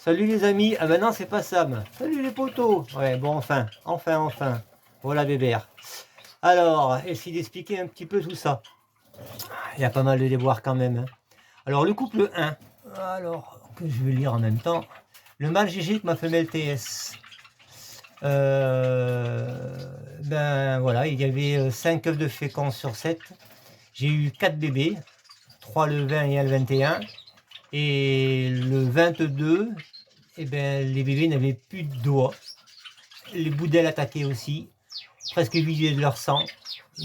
Salut les amis. Ah ben non, c'est pas Sam. Salut les potos. Ouais, bon, enfin. Voilà bébert. Alors, essayer d'expliquer un petit peu tout ça. Il y a pas mal de devoirs quand même, hein. Alors, le couple 1. Alors, que je vais lire en même temps. Le mâle GG avec ma femelle TS. Ben voilà, il y avait 5 œufs de fécond sur 7. J'ai eu 4 bébés. 3 le 20 et 1 le 21. Et le 22, eh ben, les bébés n'avaient plus de doigts. Les bouts d'ailes attaquaient aussi, presque vidés de leur sang.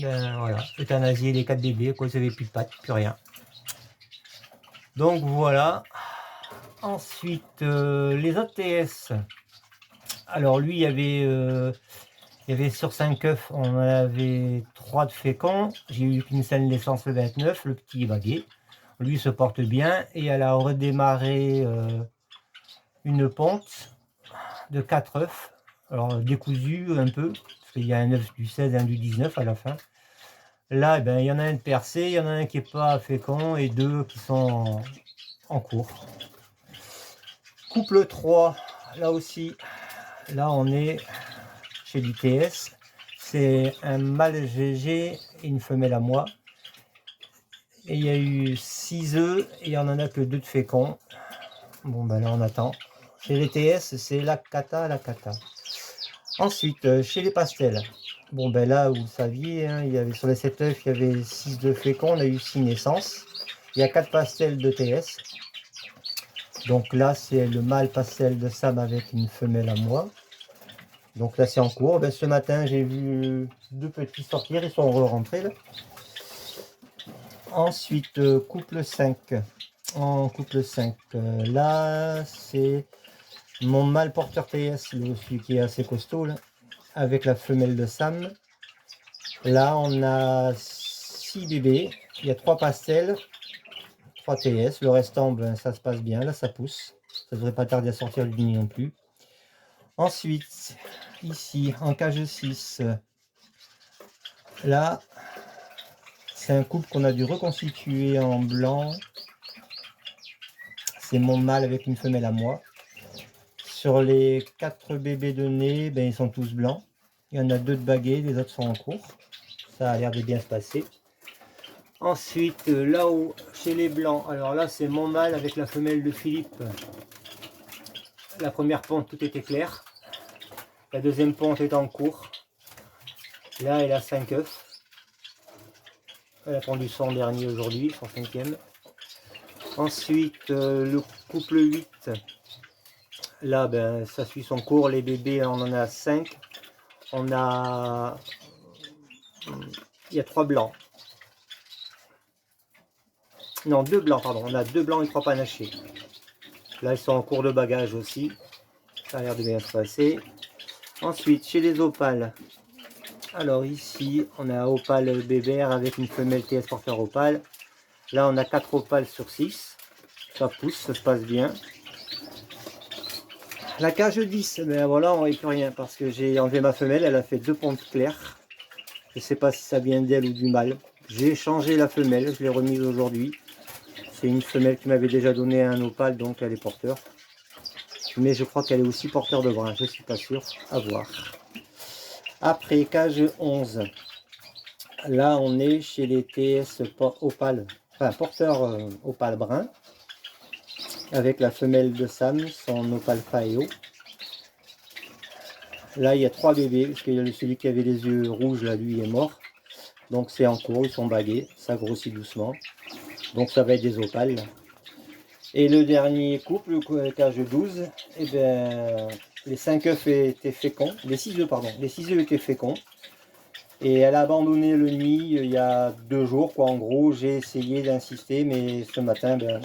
Ben voilà, euthanasier les 4 bébés, quoi, ils n'avaient plus de pattes, plus rien. Donc voilà. Ensuite, les autres TS. Alors lui, il y avait sur 5 œufs, on en avait 3 de féconds. J'ai eu qu'une seule naissance le 29, le petit vagué. Lui se porte bien et elle a redémarré une ponte de 4 œufs. Alors décousu un peu, parce qu'il y a un œuf du 16 et un du 19 à la fin. Là, ben, il y en a un de percé, il y en a un qui n'est pas fécond et 2 qui sont en cours. Couple 3, là aussi, là on est chez du TS. C'est un mâle GG et une femelle à moi. Et il y a eu 6 œufs et il n'y en a que 2 de féconds. Bon ben là on attend. Chez les TS, c'est la cata. Ensuite, chez les pastels, bon ben là, vous le saviez, hein, il y avait sur les 7 œufs, il y avait 6 de féconds, on a eu 6 naissances. Il y a 4 pastels de TS. Donc là, c'est le mâle pastel de Sam avec une femelle à moi. Donc là, c'est en cours. Ben, ce matin, j'ai vu 2 petits sortir, ils sont rentrés là. Ensuite, couple 5. En couple 5, là, c'est mon mâle porteur TS, celui qui est assez costaud, là, avec la femelle de Sam. Là, on a 6 bébés. Il y a 3 pastels, 3 TS. Le restant, ben, ça se passe bien. Là, ça pousse. Ça ne devrait pas tarder à sortir du nid non plus. Ensuite, ici, en cage 6, là, c'est un couple qu'on a dû reconstituer en blanc. C'est mon mâle avec une femelle à moi. Sur les 4 bébés de nez, ben, ils sont tous blancs. Il y en a 2 de baguets, les autres sont en cours. Ça a l'air de bien se passer. Ensuite, là-haut, chez les blancs, alors là, c'est mon mâle avec la femelle de Philippe. La première ponte, tout était clair. La deuxième ponte est en cours. Là, elle a 5 œufs. Elle a pondu son dernier aujourd'hui, son 5e. Ensuite, le couple 8. Là, ben, ça suit son cours. Les bébés, on en a 5. On a... Il y a 3 blancs. Non, 2 blancs, pardon. On a 2 blancs et 3 panachés. Là, ils sont en cours de bagage aussi. Ça a l'air de bien se passer. Ensuite, chez les opales. Alors ici, on a opale bébert avec une femelle TS porteur opale. Là, on a 4 opales sur 6. Ça pousse, ça se passe bien. La cage 10, ben voilà, on ne voit plus rien parce que j'ai enlevé ma femelle. Elle a fait 2 pontes claires. Je ne sais pas si ça vient d'elle ou du mâle. J'ai changé la femelle, je l'ai remise aujourd'hui. C'est une femelle qui m'avait déjà donné un opale, donc elle est porteur. Mais je crois qu'elle est aussi porteur de brun, je ne suis pas sûr, à voir. Après, cage 11. Là, on est chez les TS opale, enfin porteur opale brun, avec la femelle de Sam, son opale faéo. Là, il y a 3 bébés, parce qu'il y a celui qui avait les yeux rouges, là, lui, est mort. Donc c'est en cours, ils sont bagués, ça grossit doucement. Donc ça va être des opales. Et le dernier couple, le cage 12, eh ben, les 5 œufs étaient féconds, les 6 œufs, pardon, les 6 œufs étaient féconds. Et elle a abandonné le nid il y a 2 jours, quoi. En gros, j'ai essayé d'insister, mais ce matin, ben,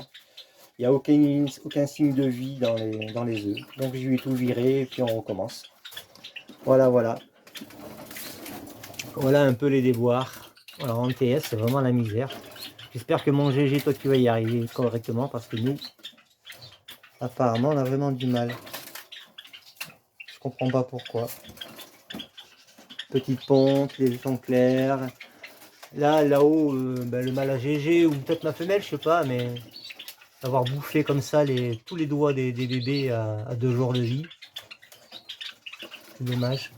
il n'y a aucun signe de vie dans les œufs. Donc je lui ai tout viré et puis on recommence. Voilà, voilà. Voilà un peu les devoirs. Alors en TS, c'est vraiment la misère. J'espère que mon GG, toi, tu vas y arriver correctement parce que nous, apparemment, on a vraiment du mal. Je comprends pas pourquoi. Petite ponte, les œufs sont clairs. Là, là-haut, ben, le mâle à GG ou peut-être ma femelle, je sais pas, mais Avoir bouffé comme ça tous les doigts des bébés à 2 jours de vie. C'est dommage.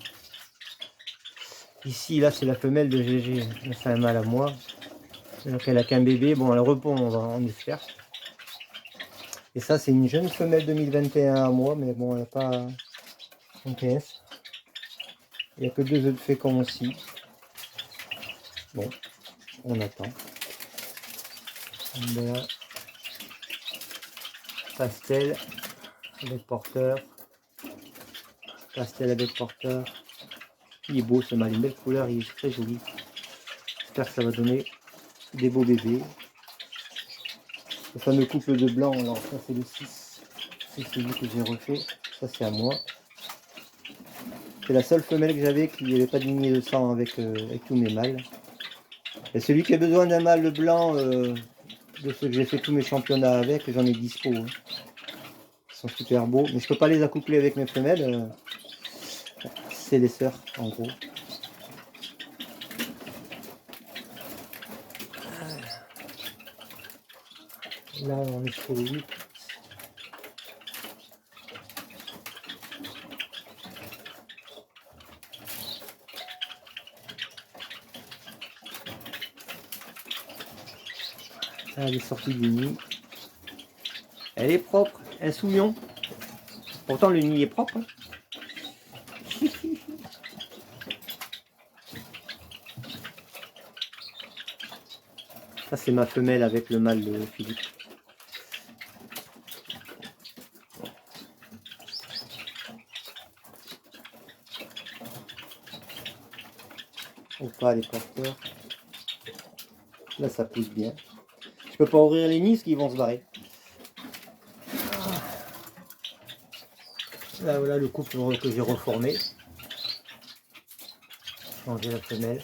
Ici, là, c'est la femelle de GG. Elle fait un mal à moi. Donc elle a qu'un bébé. Bon, elle répond, on espère. Et ça, c'est une jeune femelle 2021 à moi, mais bon, elle n'a pas son PS. Il n'y a que 2 œufs de fécond aussi. Bon, on attend. Là, pastel avec porteur. Pastel avec porteur. Il est beau ce mâle, une belle couleur, il est très joli. J'espère que ça va donner des beaux bébés. Le fameux couple de blanc, alors ça c'est le 6. C'est celui que j'ai refait. Ça c'est à moi. C'est la seule femelle que j'avais qui n'avait pas de lignée de sang avec tous mes mâles. Et celui qui a besoin d'un mâle blanc, de ceux que j'ai fait tous mes championnats avec, j'en ai dispo. Hein. Ils sont super beaux, mais je peux pas les accoupler avec mes femelles. C'est les sœurs en gros. Là on est sur le 8. Elle est sortie du nid. Elle est propre, un souillon. Pourtant le nid est propre. Hein. Ça c'est ma femelle avec le mâle de Philippe. Ou pas les porteurs. Là ça pousse bien. Je peux pas ouvrir les nids parce qu'ils vont se barrer. Là voilà le couple que j'ai reformé. Changer la femelle.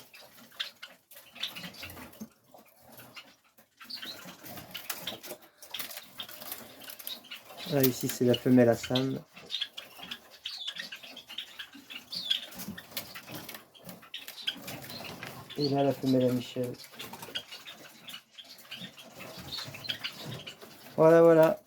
Là ici c'est la femelle à Sam. Et là la femelle à Michel. Voilà, voilà.